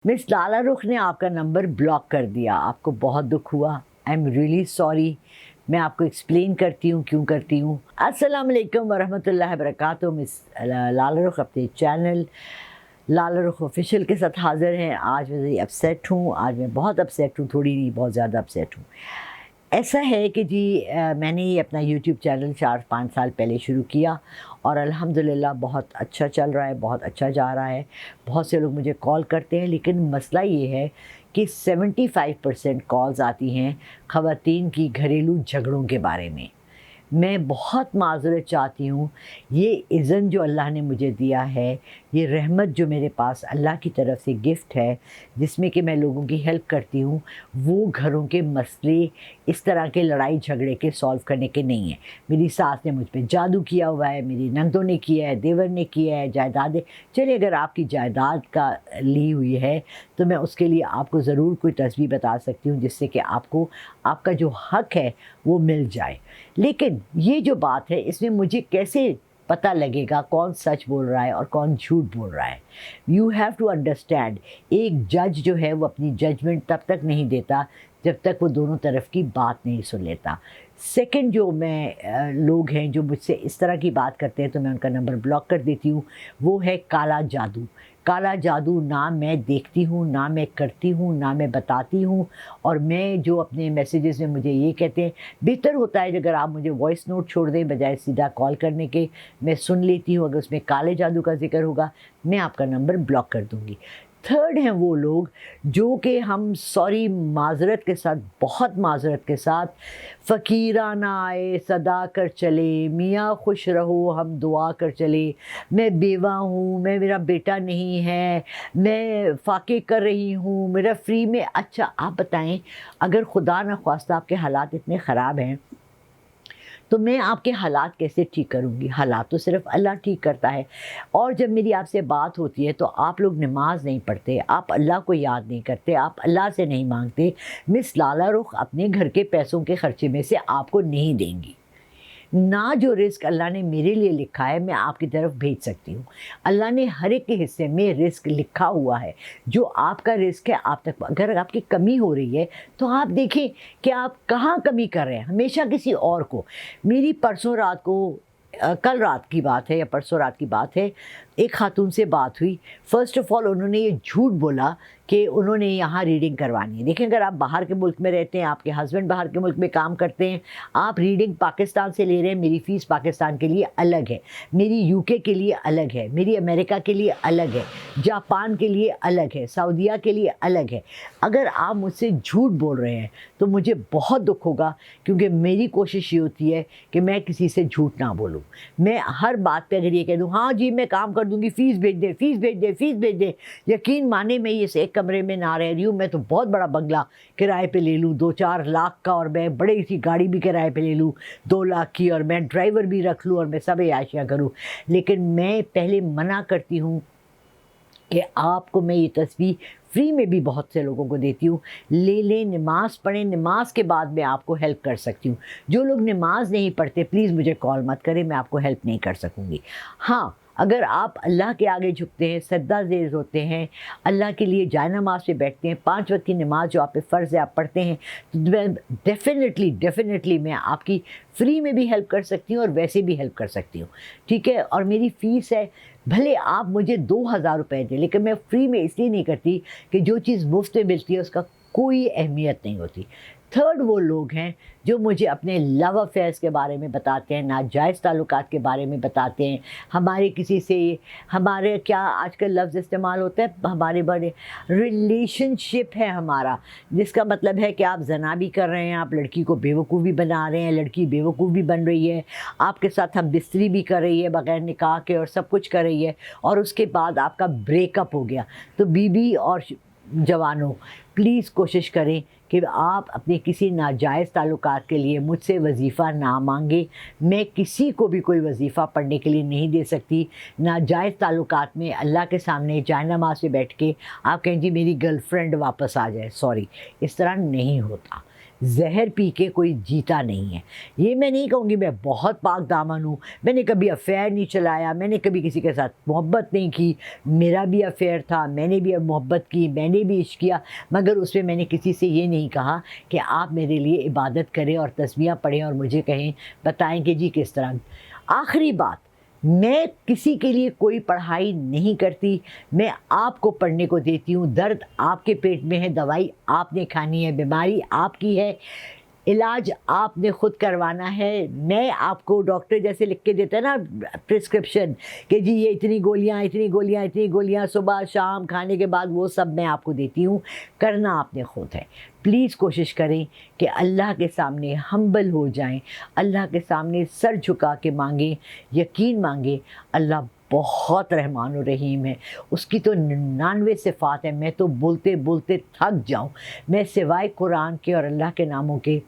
Miss लाला रुख ने आपका नंबर ब्लॉक कर दिया, आपको बहुत दुख हुआ। I am really sorry. मैं आपको एक्सप्लेन करती हूँ क्यों करती हूँ। अस्सलाम वालेकुम वरहमतुल्लाहि वबरकातुहू। मिस लाला रुख अपने चैनल लाला रुख ऑफिशियल के साथ हाज़िर हैं। आज मैं अपसेट हूँ, आज मैं बहुत अपसेट हूँ, थोड़ी नहीं बहुत ज़्यादा अपसेट हूँ। ऐसा है कि जी मैंने ये अपना यूट्यूब चैनल 4-5 साल पहले शुरू किया और अल्हम्दुलिल्लाह बहुत अच्छा चल रहा है, बहुत अच्छा जा रहा है। बहुत से लोग मुझे कॉल करते हैं, लेकिन मसला ये है कि 75% कॉल्स आती हैं ख़वातीन की घरेलू झगड़ों के बारे में। मैं बहुत माज़रत चाहती हूँ। ये इज़्ज़त जो अल्लाह ने मुझे दिया है, ये रहमत जो मेरे पास अल्लाह की तरफ से गिफ्ट है, जिसमें कि मैं लोगों की हेल्प करती हूँ, वो घरों के मसले इस तरह के लड़ाई झगड़े के सॉल्व करने के नहीं हैं। मेरी सास ने मुझ पे जादू किया हुआ है, मेरी नंदों ने किया है, देवर ने किया है, जायदादें। चलिए, अगर आपकी जायदाद का ली हुई है तो मैं उसके लिए आपको ज़रूर कोई तस्वीर बता सकती हूँ, जिससे कि आपको आपका जो हक़ है वो मिल जाए। लेकिन ये जो बात है, इसमें मुझे कैसे पता लगेगा कौन सच बोल रहा है और कौन झूठ बोल रहा है? यू हैव टू अंडरस्टैंड, एक जज जो है वो अपनी जजमेंट तब तक नहीं देता जब तक वो दोनों तरफ की बात नहीं सुन लेता। सेकंड, जो मैं लोग हैं जो मुझसे इस तरह की बात करते हैं तो मैं उनका नंबर ब्लॉक कर देती हूँ। वो है काला जादू। काला जादू ना मैं देखती हूँ, ना मैं करती हूँ, ना मैं बताती हूँ। और मैं जो अपने मैसेजेस में मुझे ये कहते हैं, बेहतर होता है अगर आप मुझे वॉइस नोट छोड़ दें बजाय सीधा कॉल करने के। मैं सुन लेती हूँ, अगर उसमें काले जादू का ज़िक्र होगा मैं आपका नंबर ब्लॉक कर दूँगी। थर्ड हैं वो लोग जो कि हम सॉरी माज़रत के साथ, बहुत माज़रत के साथ, फ़कीराना आए सदा कर चले, मियाँ खुश रहो हम दुआ कर चले, मैं बेवा हूँ, मैं मेरा बेटा नहीं है, मैं फ़ाके कर रही हूँ, मेरा फ्री में। अच्छा, आप बताएं, अगर खुदा न ख्वास्ता आपके हालात इतने ख़राब हैं तो मैं आपके हालात कैसे ठीक करूँगी? हालात तो सिर्फ़ अल्लाह ठीक करता है। और जब मेरी आपसे बात होती है तो आप लोग नमाज़ नहीं पढ़ते, आप अल्लाह को याद नहीं करते, आप अल्लाह से नहीं मांगते। मिस लाला रुख अपने घर के पैसों के खर्चे में से आपको नहीं देंगी। ना जो रिस्क अल्लाह ने मेरे लिए लिखा है मैं आपकी तरफ भेज सकती हूँ। अल्लाह ने हर एक के हिस्से में रिस्क लिखा हुआ है। जो आपका रिस्क है आप तक, अगर आपकी कमी हो रही है तो आप देखें कि आप कहाँ कमी कर रहे हैं, हमेशा किसी और को। मेरी परसों रात को कल रात की बात है या परसों रात की बात है, एक खातून से बात हुई। फ़र्स्ट ऑफ़ ऑल उन्होंने ये झूठ बोला कि उन्होंने यहाँ रीडिंग करवानी है। देखें, अगर आप बाहर के मुल्क में रहते हैं, आपके हस्बैंड बाहर के मुल्क में काम करते हैं, आप रीडिंग पाकिस्तान से ले रहे हैं, मेरी फ़ीस पाकिस्तान के लिए अलग है, मेरी यूके के लिए अलग है, मेरी अमेरिका के लिए अलग है, जापान के लिए अलग है, सऊदीया के लिए अलग है। अगर आप मुझसे झूठ बोल रहे हैं तो मुझे बहुत दुख होगा, क्योंकि मेरी कोशिश ये होती है कि मैं किसी से झूठ ना बोलूँ। मैं हर बात पे अगर ये कह दूँ हाँ जी मैं काम कर दूँगी, फ़ीस भेज दे, फ़ीस भेज दे, फ़ीस भेज दे, यकीन माने मैं इस एक कमरे में ना रह रही हूँ, मैं तो बहुत बड़ा बंगला किराए पे ले लूँ 2-4 लाख का, और मैं बड़ी सी गाड़ी भी किराए पे ले लूँ 2 लाख की, और मैं ड्राइवर भी रख लूँ और मैं सब याशियाँ करूँ। लेकिन मैं पहले मना करती हूँ कि आपको मैं ये तस्वीर फ्री में भी बहुत से लोगों को देती हूँ, ले लें, नमाज़ पढ़ें, नमाज के बाद मैं आपको हेल्प कर सकती हूँ। जो लोग नमाज नहीं पढ़ते प्लीज़ मुझे कॉल मत करें, मैं आपको हेल्प नहीं कर सकूँगी। हाँ, अगर आप अल्लाह के आगे झुकते हैं, सजदा ज़ेर होते हैं, अल्लाह के लिए जाए नमाज पे बैठते हैं, 5 वक्त की नमाज जो आप पे फ़र्ज़ है आप पढ़ते हैं, तो मैं डेफ़िनेटली मैं आपकी फ्री में भी हेल्प कर सकती हूँ और वैसे भी हेल्प कर सकती हूँ। ठीक है? और मेरी फ़ीस है, भले आप मुझे 2000 रुपये दें, लेकिन मैं फ्री में इसलिए नहीं करती कि जो चीज़ मुफ्त में मिलती है उसका कोई अहमियत नहीं होती। थर्ड, वो लोग हैं जो मुझे अपने लव अफेयर्स के बारे में बताते हैं, नाजायज़ ताल्लुकात के बारे में बताते हैं, हमारे किसी से, हमारे क्या आजकल लफ्ज़ इस्तेमाल होता है, हमारे बड़े रिलेशनशिप है हमारा, जिसका मतलब है कि आप ज़ना भी कर रहे हैं, आप लड़की को बेवकूफ़ भी बना रहे हैं, लड़की बेवकूफ़ भी बन रही है, आपके साथ हम बिस्तरी भी कर रही है बग़ैर निकाह के और सब कुछ कर रही है, और उसके बाद आपका ब्रेकअप हो गया। तो बीबी और जवानों, प्लीज़ कोशिश करें कि आप अपने किसी नाजायज़ ताल्लुकात के लिए मुझसे वजीफ़ा ना मांगें। मैं किसी को भी कोई वजीफ़ा पढ़ने के लिए नहीं दे सकती। नाजायज़ ताल्लुकात में अल्लाह के सामने जाए नमाज़ पे बैठ के आप कहें जी मेरी गर्लफ्रेंड वापस आ जाए, सॉरी, इस तरह नहीं होता। زہر پی کے کوئی جیتا نہیں ہے. یہ میں نہیں کہوں گی میں بہت پاک دامن ہوں, میں نے کبھی افیئر نہیں چلایا, میں نے کبھی کسی کے ساتھ محبت نہیں کی, میرا بھی افیئر تھا, میں نے بھی محبت کی, میں نے بھی عشق کیا, مگر اس میں نے کسی سے یہ نہیں کہا کہ آپ میرے لیے عبادت کریں اور تسبیحاں پڑھیں اور مجھے کہیں بتائیں کہ جی کس طرح. آخری بات, میں کسی کے لیے کوئی پڑھائی نہیں کرتی, میں آپ کو پڑھنے کو دیتی ہوں. درد آپ کے پیٹ میں ہے, دوائی آپ نے کھانی ہے, بیماری آپ کی ہے, علاج آپ نے خود کروانا ہے. میں آپ کو ڈاکٹر جیسے لکھ کے دیتا ہے نا پرسکرپشن کہ جی یہ اتنی گولیاں صبح شام کھانے کے بعد, وہ سب میں آپ کو دیتی ہوں. کرنا آپ نے خود ہے. پلیز کوشش کریں کہ اللہ کے سامنے ہمبل ہو جائیں, اللہ کے سامنے سر جھکا کے مانگیں, یقین مانگیں. اللہ بہت رحمان و رحیم ہے, اس کی تو 99 صفات ہیں. میں تو بولتے بولتے تھک جاؤں. میں سوائے قرآن کے اور اللہ کے ناموں کے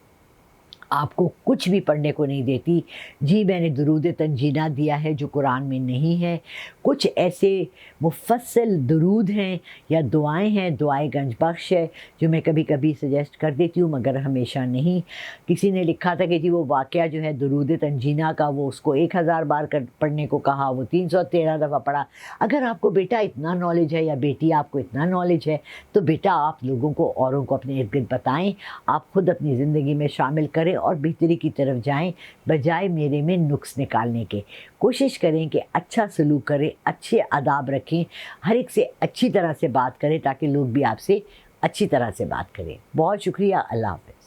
آپ کو کچھ بھی پڑھنے کو نہیں دیتی. جی میں نے درود تنجینہ دیا ہے جو قرآن میں نہیں ہے. کچھ ایسے مفصل درود ہیں یا دعائیں ہیں, دعائے گنج بخش ہے, جو میں کبھی کبھی سجیسٹ کر دیتی ہوں مگر ہمیشہ نہیں. کسی نے لکھا تھا کہ جی وہ واقعہ جو ہے درود تنجینہ کا, وہ اس کو 1000 بار پڑھنے کو کہا, وہ 313 دفعہ پڑھا. اگر آپ کو بیٹا اتنا نالج ہے یا بیٹی آپ کو اتنا نالج ہے تو بیٹا آپ لوگوں کو, اوروں کو اپنے ارد گرد بتائیں, آپ خود اپنی زندگی میں شامل کریں اور بہتری کی طرف جائیں, بجائے میرے میں نقص نکالنے کے. کوشش کریں کہ اچھا سلوک کریں, اچھے آداب رکھیں, ہر ایک سے اچھی طرح سے بات کریں تاکہ لوگ بھی آپ سے اچھی طرح سے بات کریں. بہت شکریہ. اللہ حافظ.